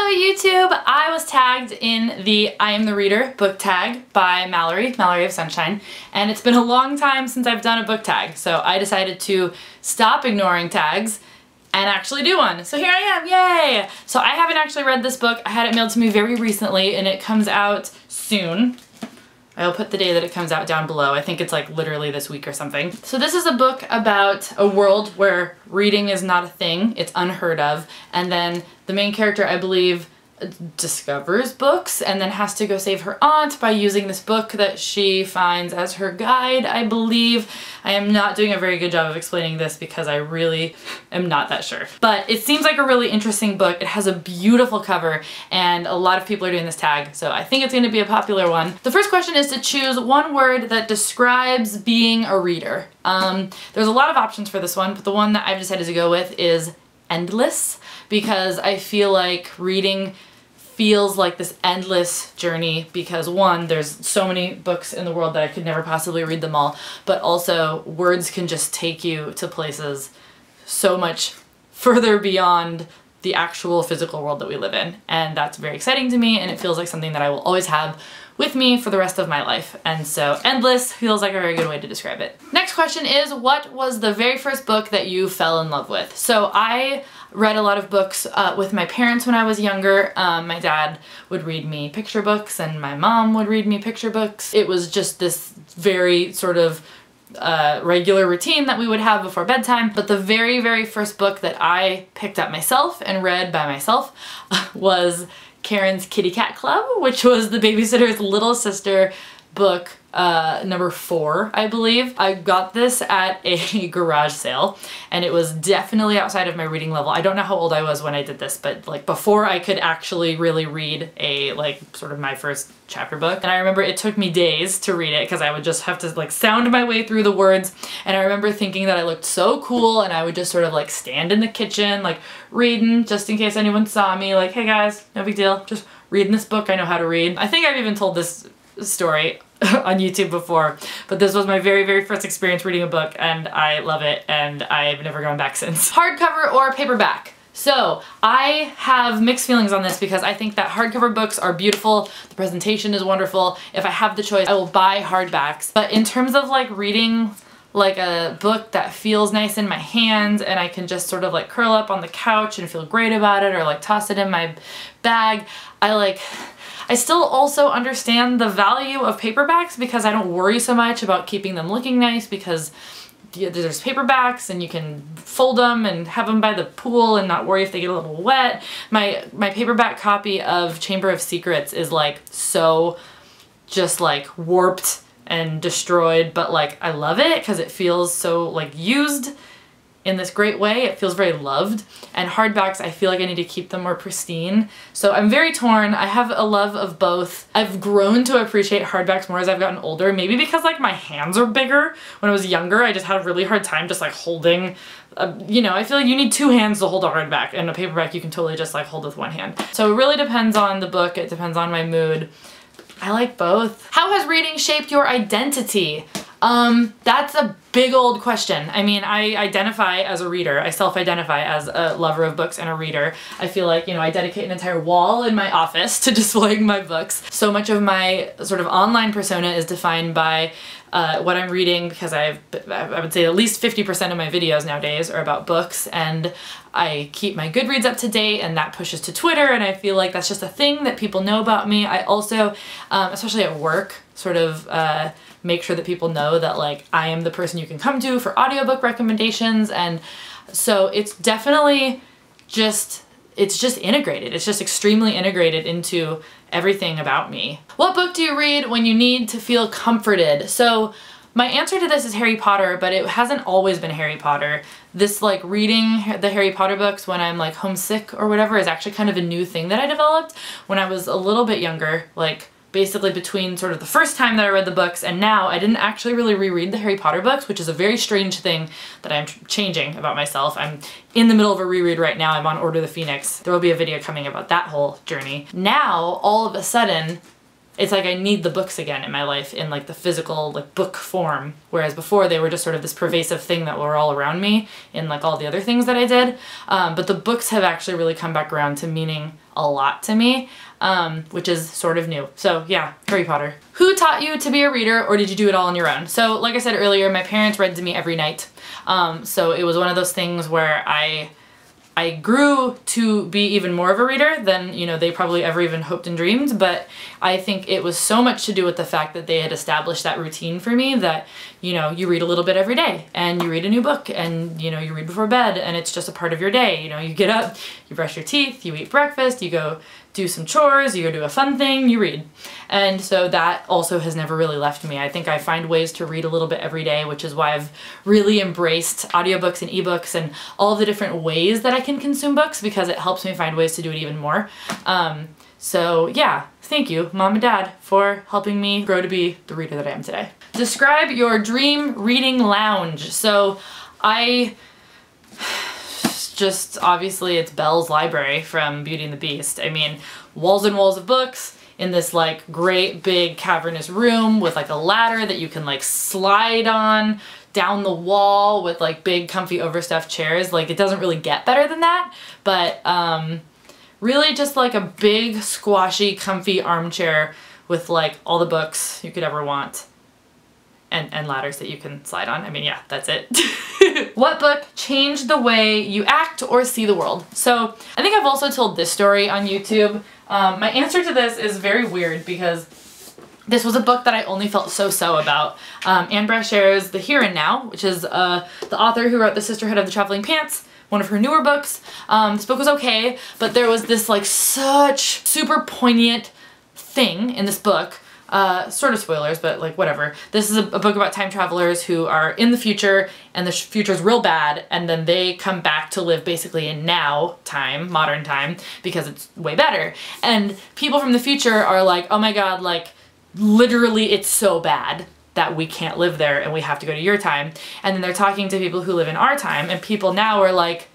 Hello YouTube! I was tagged in the I Am the Reader book tag by Mallory, Mallory of Sunshine, and it's been a long time since I've done a book tag, so I decided to stop ignoring tags and actually do one. So here I am, yay! So I haven't actually read this book. I had it mailed to me very recently and it comes out soon. I'll put the day that it comes out down below. I think it's like literally this week or something. So this is a book about a world where reading is not a thing, it's unheard of, and then the main character, I believe, discovers books and then has to go save her aunt by using this book that she finds as her guide, I believe. I am not doing a very good job of explaining this because I really am not that sure. But it seems like a really interesting book. It has a beautiful cover and a lot of people are doing this tag, so I think it's going to be a popular one. The first question is to choose one word that describes being a reader. There's a lot of options for this one, but the one that I've decided to go with is endless, because I feel like reading feels like this endless journey because one, there's so many books in the world that I could never possibly read them all, but also words can just take you to places so much further beyond the actual physical world that we live in, and that's very exciting to me and it feels like something that I will always have with me for the rest of my life, and so endless feels like a very good way to describe it. Next question is, what was the very first book that you fell in love with? So I read a lot of books with my parents when I was younger. My dad would read me picture books and my mom would read me picture books. It was just this very sort of regular routine that we would have before bedtime. But the very, very first book that I picked up myself and read by myself was Karen's Kitty Cat Club, which was the babysitter's little sister book, number 4, I believe. I got this at a garage sale and it was definitely outside of my reading level. I don't know how old I was when I did this, but like before I could actually really read a like sort of my first chapter book. And I remember it took me days to read it because I would just have to like sound my way through the words, and I remember thinking that I looked so cool and I would just sort of like stand in the kitchen like reading just in case anyone saw me, like, hey guys, no big deal, just reading this book, I know how to read. I think I've even told this story on YouTube before, but this was my very, very first experience reading a book and I love it and I've never gone back since. Hardcover or paperback? So I have mixed feelings on this because I think that hardcover books are beautiful, the presentation is wonderful. If I have the choice, I will buy hardbacks. But in terms of like reading like a book that feels nice in my hands and I can just sort of like curl up on the couch and feel great about it or like toss it in my bag, I still also understand the value of paperbacks because I don't worry so much about keeping them looking nice because there's paperbacks and you can fold them and have them by the pool and not worry if they get a little wet. My paperback copy of Chamber of Secrets is like so just like warped and destroyed, but like I love it because it feels so like used in this great way. It feels very loved. And hardbacks, I feel like I need to keep them more pristine. So I'm very torn. I have a love of both. I've grown to appreciate hardbacks more as I've gotten older, maybe because like my hands are bigger. When I was younger, I just had a really hard time just like holding, you know, I feel like you need 2 hands to hold a hardback, and a paperback you can totally just like hold with 1 hand. So it really depends on the book. It depends on my mood. I like both. How has reading shaped your identity? That's a big old question. I mean, I identify as a reader. I self-identify as a lover of books and a reader. I feel like, you know, I dedicate an entire wall in my office to displaying my books. So much of my sort of online persona is defined by what I'm reading because I would say at least 50% of my videos nowadays are about books, and I keep my Goodreads up to date and that pushes to Twitter, and I feel like that's just a thing that people know about me. I also, especially at work, sort of make sure that people know that like I am the person you can come to for audiobook recommendations, and so it's definitely just, it's just integrated. It's just extremely integrated into everything about me. What book do you read when you need to feel comforted? So my answer to this is Harry Potter, but it hasn't always been Harry Potter. This like reading the Harry Potter books when I'm like homesick or whatever is actually kind of a new thing that I developed when I was a little bit younger, like basically between sort of the first time that I read the books and now. I didn't actually really reread the Harry Potter books, which is a very strange thing that I'm changing about myself. I'm in the middle of a reread right now. I'm on Order the Phoenix. There will be a video coming about that whole journey. Now, all of a sudden, it's like I need the books again in my life in like the physical like book form, whereas before they were just sort of this pervasive thing that were all around me in like all the other things that I did. But the books have actually really come back around to meaning a lot to me, which is sort of new. So yeah, Harry Potter. Who taught you to be a reader, or did you do it all on your own? So like I said earlier, my parents read to me every night. So it was one of those things where I grew to be even more of a reader than, you know, they probably ever even hoped and dreamed, but I think it was so much to do with the fact that they had established that routine for me that, you know, you read a little bit every day and you read a new book and, you know, you read before bed and it's just a part of your day. You know, you get up, you brush your teeth, you eat breakfast, you go do some chores, you go do a fun thing, you read. And so that also has never really left me. I think I find ways to read a little bit every day, which is why I've really embraced audiobooks and ebooks and all the different ways that I can consume books, because it helps me find ways to do it even more. So yeah, thank you, Mom and Dad, for helping me grow to be the reader that I am today. Describe your dream reading lounge. So just obviously it's Belle's library from Beauty and the Beast. I mean, walls and walls of books in this like great big cavernous room with like a ladder that you can like slide on down the wall with like big comfy overstuffed chairs. Like, it doesn't really get better than that, but really just like a big squashy comfy armchair with like all the books you could ever want. And ladders that you can slide on. I mean, yeah, that's it. What book changed the way you act or see the world? So I think I've also told this story on YouTube. My answer to this is very weird because this was a book that I only felt so about. Anne Brashare's The Here and Now, which is the author who wrote The Sisterhood of the Traveling Pants, one of her newer books. This book was okay, but there was this like such super poignant thing in this book. Sort of spoilers, but like whatever. This is a book about time travelers who are in the future and the future's real bad, and then they come back to live basically in now time, modern time, because it's way better. And people from the future are like, oh my god, like literally it's so bad that we can't live there and we have to go to your time. And then they're talking to people who live in our time, and people now are like,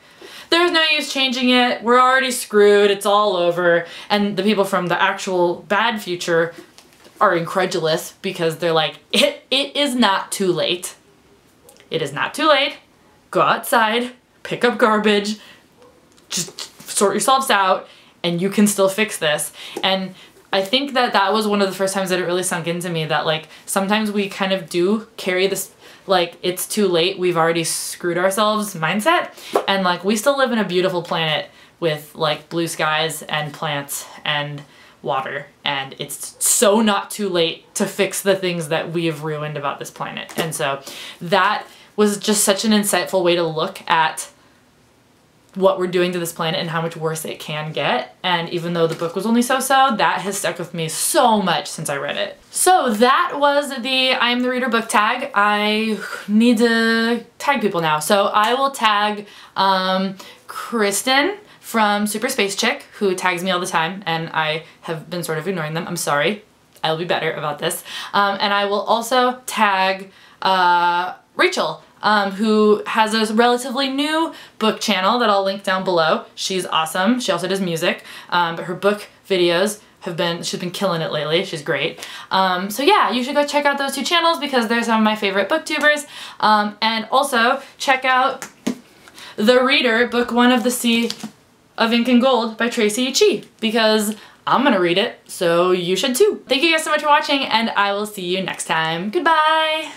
there's no use changing it, we're already screwed, it's all over. And the people from the actual bad future are incredulous because they're like, it is not too late. It is not too late. Go outside, pick up garbage, just sort yourselves out, and you can still fix this. And I think that that was one of the first times that it really sunk into me that like sometimes we kind of do carry this like it's too late, we've already screwed ourselves mindset, and like we still live in a beautiful planet with like blue skies and plants and water, and it's so not too late to fix the things that we have ruined about this planet. And so that was just such an insightful way to look at what we're doing to this planet and how much worse it can get. And even though the book was only so-so, that has stuck with me so much since I read it. So that was the I Am the Reader book tag. I need to tag people now. So I will tag Kristen from Super Space Chick, who tags me all the time, and I have been sort of ignoring them. I'm sorry. I'll be better about this. And I will also tag Rachel, who has a relatively new book channel that I'll link down below. She's awesome. She also does music, but her book videos she's been killing it lately. She's great. So yeah, you should go check out those two channels because they're some of my favorite booktubers. And also check out The Reader, book 1 of The Sea of Ink and Gold by Tracy Chi, because I'm gonna read it, so you should too. Thank you guys so much for watching, and I will see you next time. Goodbye!